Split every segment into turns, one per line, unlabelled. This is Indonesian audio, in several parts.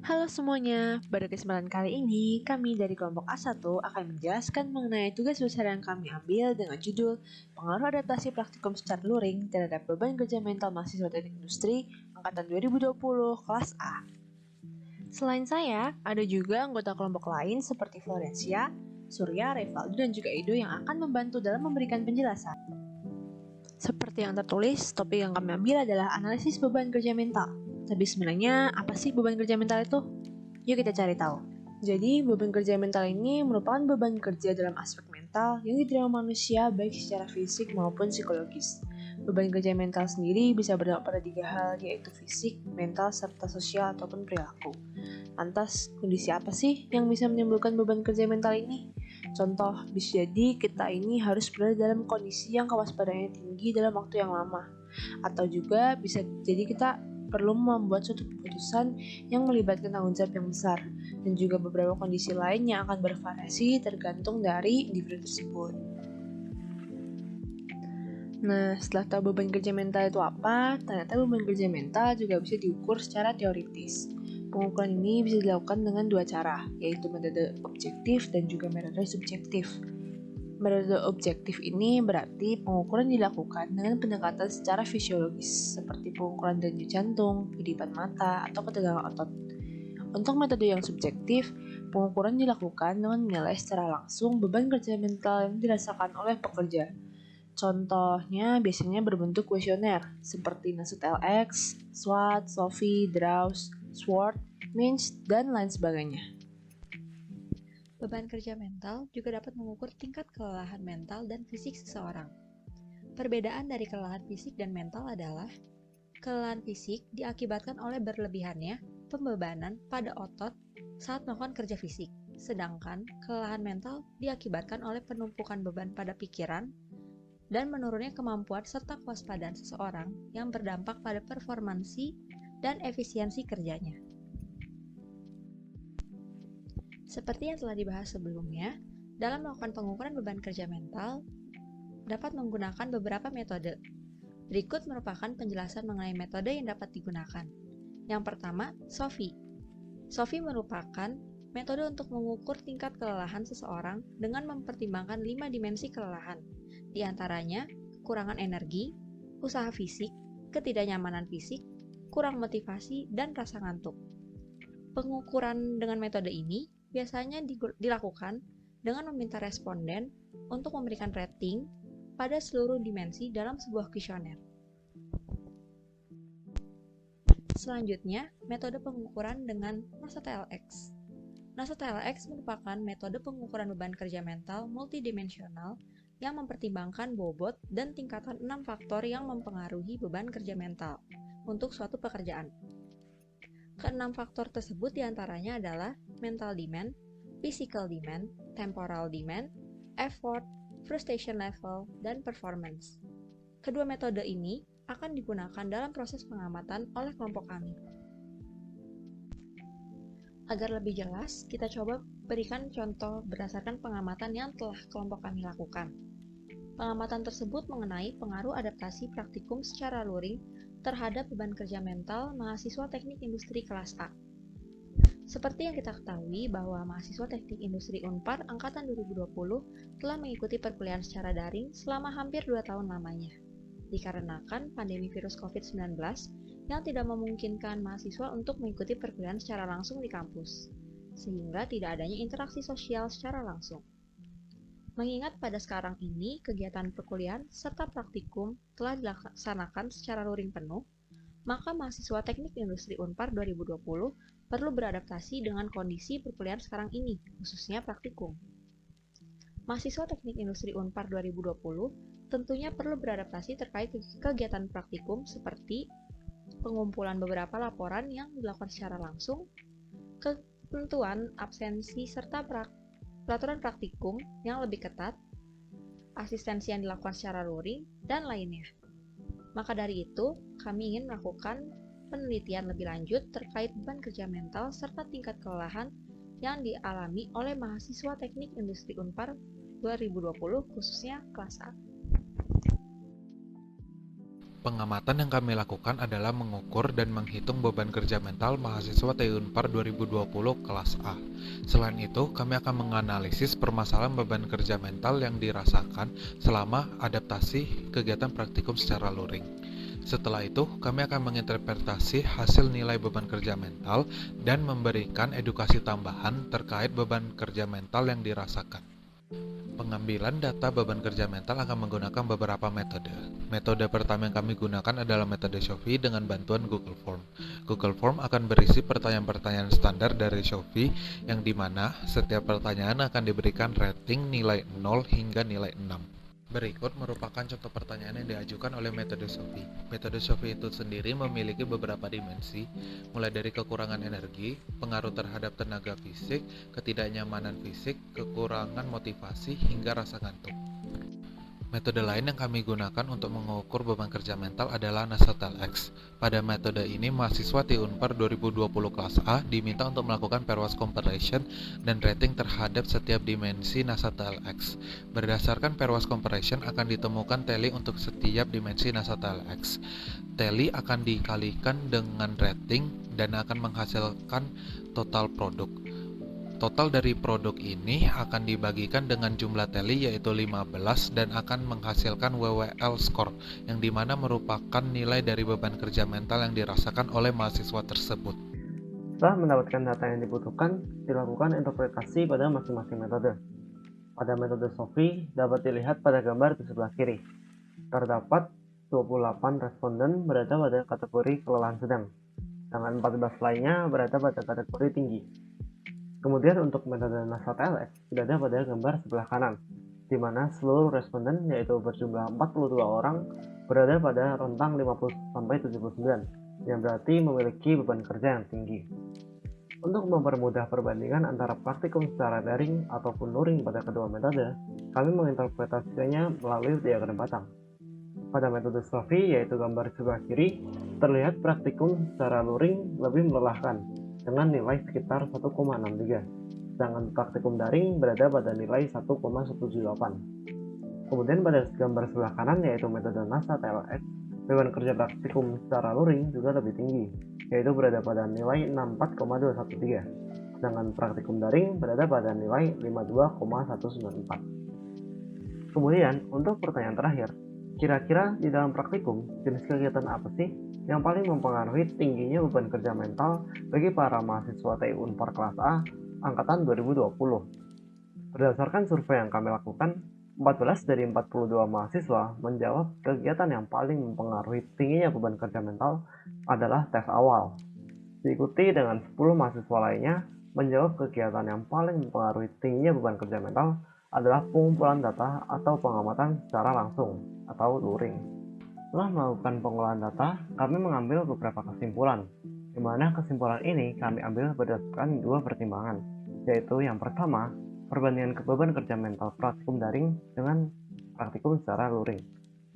Halo semuanya, pada kesempatan kali ini kami dari kelompok A1 akan menjelaskan mengenai tugas besar yang kami ambil dengan judul Pengaruh Adaptasi Praktikum secara Luring terhadap Beban Kerja Mental Mahasiswa Teknik Industri Angkatan 2020 Kelas A. Selain saya, ada juga anggota kelompok lain seperti Florencia, Surya, Revaldo, dan juga Edo yang akan membantu dalam memberikan penjelasan. Seperti yang tertulis, topik yang kami ambil adalah analisis beban kerja mental. Tapi sebenarnya apa sih beban kerja mental itu? Yuk kita cari tahu. Jadi, beban kerja mental ini merupakan beban kerja dalam aspek mental yang diterima manusia baik secara fisik maupun psikologis. Beban kerja mental sendiri bisa berdampak pada 3 hal, yaitu fisik, mental, serta sosial ataupun perilaku. Lantas, kondisi apa sih yang bisa menimbulkan beban kerja mental ini? Contoh, bisa jadi kita ini harus berada dalam kondisi yang kewaspadaannya tinggi dalam waktu yang lama. Atau juga bisa jadi kita perlu membuat suatu keputusan yang melibatkan tanggung jawab yang besar, dan juga beberapa kondisi lain yang akan bervariasi tergantung dari individu tersebut. Nah, setelah tahu beban kerja mental itu apa, ternyata beban kerja mental juga bisa diukur secara teoritis. Pengukuran ini bisa dilakukan dengan dua cara, yaitu metode objektif dan juga metode subjektif. Metode objektif ini berarti pengukuran dilakukan dengan pendekatan secara fisiologis, seperti pengukuran denyut jantung, kedipan mata, atau ketegangan otot. Untuk metode yang subjektif, pengukuran dilakukan dengan menilai secara langsung beban kerja mental yang dirasakan oleh pekerja. Contohnya biasanya berbentuk kuesioner, seperti Nusut LX, SWOT, SOFI, DRAWS, SWOT, MINCH, dan lain sebagainya.
Beban kerja mental juga dapat mengukur tingkat kelelahan mental dan fisik seseorang. Perbedaan dari kelelahan fisik dan mental adalah kelelahan fisik diakibatkan oleh berlebihannya pembebanan pada otot saat melakukan kerja fisik, sedangkan kelelahan mental diakibatkan oleh penumpukan beban pada pikiran dan menurunnya kemampuan serta kewaspadaan seseorang yang berdampak pada performansi dan efisiensi kerjanya. Seperti yang telah dibahas sebelumnya, dalam melakukan pengukuran beban kerja mental, dapat menggunakan beberapa metode. Berikut merupakan penjelasan mengenai metode yang dapat digunakan. Yang pertama, SOFI. SOFI merupakan metode untuk mengukur tingkat kelelahan seseorang dengan mempertimbangkan 5 dimensi kelelahan, di antaranya kekurangan energi, usaha fisik, ketidaknyamanan fisik, kurang motivasi, dan rasa ngantuk. Pengukuran dengan metode ini biasanya dilakukan dengan meminta responden untuk memberikan rating pada seluruh dimensi dalam sebuah kuesioner. Selanjutnya, metode pengukuran dengan Nusut LX. Nusut LX merupakan metode pengukuran beban kerja mental multidimensional yang mempertimbangkan bobot dan tingkatan 6 faktor yang mempengaruhi beban kerja mental untuk suatu pekerjaan. Keenam faktor tersebut diantaranya adalah mental demand, physical demand, temporal demand, effort, frustration level, dan performance. Kedua metode ini akan digunakan dalam proses pengamatan oleh kelompok kami. Agar lebih jelas, kita coba berikan contoh berdasarkan pengamatan yang telah kelompok kami lakukan. Pengamatan tersebut mengenai pengaruh adaptasi praktikum secara luring terhadap beban kerja mental mahasiswa teknik industri kelas A. Seperti yang kita ketahui bahwa mahasiswa teknik industri Unpar angkatan 2020 telah mengikuti perkuliahan secara daring selama hampir 2 tahun lamanya, dikarenakan pandemi virus COVID-19 yang tidak memungkinkan mahasiswa untuk mengikuti perkuliahan secara langsung di kampus, sehingga tidak adanya interaksi sosial secara langsung. Mengingat pada sekarang ini kegiatan perkuliahan serta praktikum telah dilaksanakan secara luring penuh, maka mahasiswa teknik industri Unpar 2020 perlu beradaptasi dengan kondisi perkuliahan sekarang ini, khususnya praktikum. Mahasiswa teknik industri Unpar 2020 tentunya perlu beradaptasi terkait kegiatan praktikum seperti pengumpulan beberapa laporan yang dilakukan secara langsung, ketentuan absensi serta peraturan praktikum yang lebih ketat, asistensi yang dilakukan secara luring, dan lainnya. Maka dari itu, kami ingin melakukan penelitian lebih lanjut terkait beban kerja mental serta tingkat kelelahan yang dialami oleh mahasiswa teknik industri Unpar 2020 khususnya kelas A.
Pengamatan yang kami lakukan adalah mengukur dan menghitung beban kerja mental mahasiswa TI Unpar 2020 kelas A. Selain itu, kami akan menganalisis permasalahan beban kerja mental yang dirasakan selama adaptasi kegiatan praktikum secara luring. Setelah itu, kami akan menginterpretasi hasil nilai beban kerja mental dan memberikan edukasi tambahan terkait beban kerja mental yang dirasakan. Pengambilan data beban kerja mental akan menggunakan beberapa metode. Metode pertama yang kami gunakan adalah metode Shofi dengan bantuan Google Form. Google Form akan berisi pertanyaan-pertanyaan standar dari Shofi yang dimana setiap pertanyaan akan diberikan rating nilai 0 hingga nilai 6. Berikut merupakan contoh pertanyaan yang diajukan oleh metode Shofi. Metode Shofi itu sendiri memiliki beberapa dimensi, mulai dari kekurangan energi, pengaruh terhadap tenaga fisik, ketidaknyamanan fisik, kekurangan motivasi, hingga rasa ngantuk. Metode lain yang kami gunakan untuk mengukur beban kerja mental adalah NASA TLX. Pada metode ini, mahasiswa TI Unpar 2020 kelas A diminta untuk melakukan pairwise comparison dan rating terhadap setiap dimensi NASA TLX. Berdasarkan pairwise comparison akan ditemukan tally untuk setiap dimensi NASA TLX. Tally akan dikalikan dengan rating dan akan menghasilkan total produk. Total dari produk ini akan dibagikan dengan jumlah tally yaitu 15 dan akan menghasilkan WWL score yang dimana merupakan nilai dari beban kerja mental yang dirasakan oleh mahasiswa tersebut.
Setelah mendapatkan data yang dibutuhkan, dilakukan interpretasi pada masing-masing metode. Pada metode Shofi dapat dilihat pada gambar di sebelah kiri. Terdapat 28 responden berada pada kategori kelelahan sedang, sedangkan 14 lainnya berada pada kategori tinggi. Kemudian untuk metode NASA TLX berada pada gambar sebelah kanan, di mana seluruh responden yaitu berjumlah 42 orang berada pada rentang 50-79, yang berarti memiliki beban kerja yang tinggi. Untuk mempermudah perbandingan antara praktikum secara daring ataupun luring pada kedua metode, kami menginterpretasikannya melalui diagram batang. Pada metode Shofi, yaitu gambar sebelah kiri, terlihat praktikum secara luring lebih melelahkan, dengan nilai sekitar 1,63, sedangkan praktikum daring berada pada nilai 1,178. Kemudian pada gambar sebelah kanan yaitu metode NASA TLX, beban kerja praktikum secara luring juga lebih tinggi, yaitu berada pada nilai 64,213, sedangkan praktikum daring berada pada nilai 52,194. Kemudian untuk pertanyaan terakhir, kira-kira di dalam praktikum jenis kegiatan apa sih yang paling mempengaruhi tingginya beban kerja mental bagi para mahasiswa TI Unpar kelas A angkatan 2020. Berdasarkan survei yang kami lakukan, 14 dari 42 mahasiswa menjawab kegiatan yang paling mempengaruhi tingginya beban kerja mental adalah tes awal. Diikuti dengan 10 mahasiswa lainnya menjawab kegiatan yang paling mempengaruhi tingginya beban kerja mental adalah pengumpulan data atau pengamatan secara langsung atau luring. Setelah melakukan pengolahan data, kami mengambil beberapa kesimpulan, di mana kesimpulan ini kami ambil berdasarkan dua pertimbangan, yaitu yang pertama, perbandingan beban kerja mental praktikum daring dengan praktikum secara luring.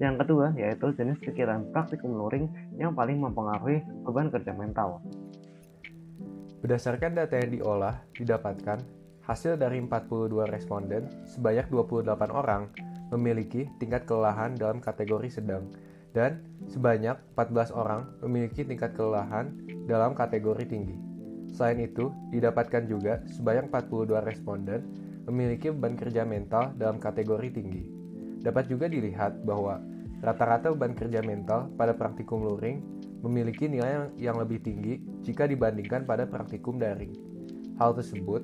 Yang kedua, yaitu jenis kegiatan praktikum luring yang paling mempengaruhi beban kerja mental.
Berdasarkan data yang diolah, didapatkan hasil dari 42 responden, sebanyak 28 orang memiliki tingkat kelelahan dalam kategori sedang, dan sebanyak 14 orang memiliki tingkat kelelahan dalam kategori tinggi. Selain itu, didapatkan juga sebanyak 42 responden memiliki beban kerja mental dalam kategori tinggi. Dapat juga dilihat bahwa rata-rata beban kerja mental pada praktikum luring memiliki nilai yang lebih tinggi jika dibandingkan pada praktikum daring. Hal tersebut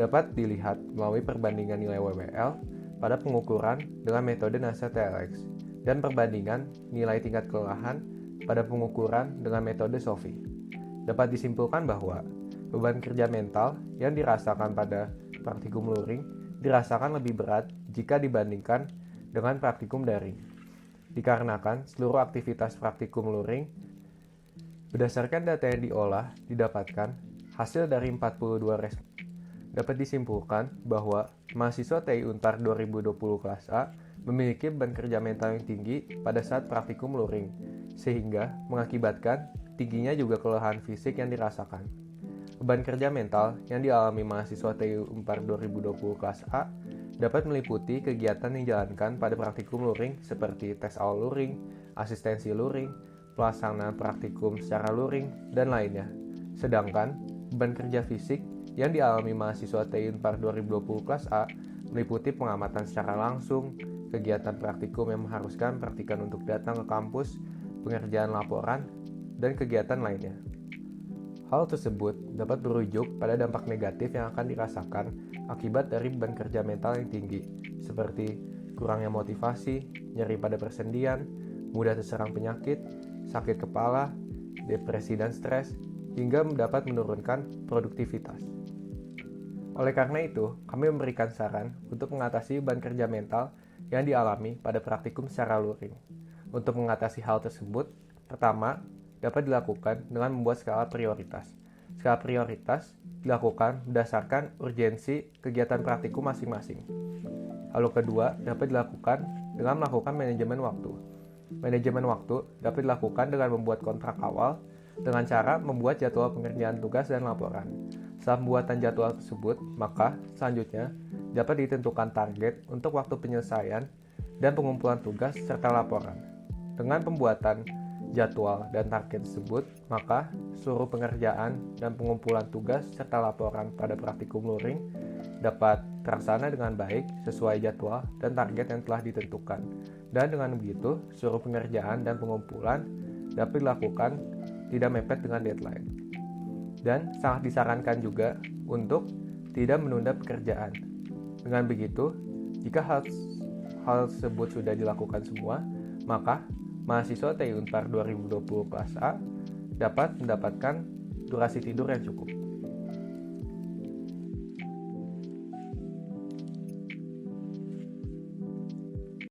dapat dilihat melalui perbandingan nilai WWL pada pengukuran dengan metode NASA TLX dan perbandingan nilai tingkat kelelahan pada pengukuran dengan metode Shofi. Dapat disimpulkan bahwa beban kerja mental yang dirasakan pada praktikum luring dirasakan lebih berat jika dibandingkan dengan praktikum daring. Dikarenakan seluruh aktivitas praktikum luring berdasarkan data yang diolah didapatkan hasil dari 42 respon. Dapat disimpulkan bahwa mahasiswa TI Unpar 2020 kelas A memiliki beban kerja mental yang tinggi pada saat praktikum luring, sehingga mengakibatkan tingginya juga kelelahan fisik yang dirasakan. Beban kerja mental yang dialami mahasiswa TI Unpar 2020 kelas A dapat meliputi kegiatan yang dijalankan pada praktikum luring seperti tes awal luring, asistensi luring, pelaksanaan praktikum secara luring, dan lainnya. Sedangkan beban kerja fisik yang dialami mahasiswa TI Unpar 2020 kelas A meliputi pengamatan secara langsung, kegiatan praktikum yang mengharuskan praktikan untuk datang ke kampus, pengerjaan laporan, dan kegiatan lainnya. Hal tersebut dapat berujung pada dampak negatif yang akan dirasakan akibat dari beban kerja mental yang tinggi, seperti kurangnya motivasi, nyeri pada persendian, mudah terserang penyakit, sakit kepala, depresi dan stres, hingga dapat menurunkan produktivitas. Oleh karena itu, kami memberikan saran untuk mengatasi beban kerja mental yang dialami pada praktikum secara luring. Untuk mengatasi hal tersebut, pertama, dapat dilakukan dengan membuat skala prioritas. Skala prioritas dilakukan berdasarkan urgensi kegiatan praktikum masing-masing. Lalu kedua, dapat dilakukan dengan melakukan manajemen waktu. Manajemen waktu dapat dilakukan dengan membuat kontrak awal dengan cara membuat jadwal pengerjaan tugas dan laporan. Setelah pembuatan jadwal tersebut, maka selanjutnya dapat ditentukan target untuk waktu penyelesaian dan pengumpulan tugas serta laporan. Dengan pembuatan jadwal dan target tersebut, maka seluruh pengerjaan dan pengumpulan tugas serta laporan pada praktikum luring dapat terlaksana dengan baik sesuai jadwal dan target yang telah ditentukan. Dan dengan begitu, seluruh pengerjaan dan pengumpulan dapat dilakukan tidak mepet dengan deadline. Dan sangat disarankan juga untuk tidak menunda pekerjaan. Dengan begitu, jika hal tersebut sudah dilakukan semua, maka mahasiswa TI Unpar 2020 kelas A dapat mendapatkan durasi tidur yang cukup.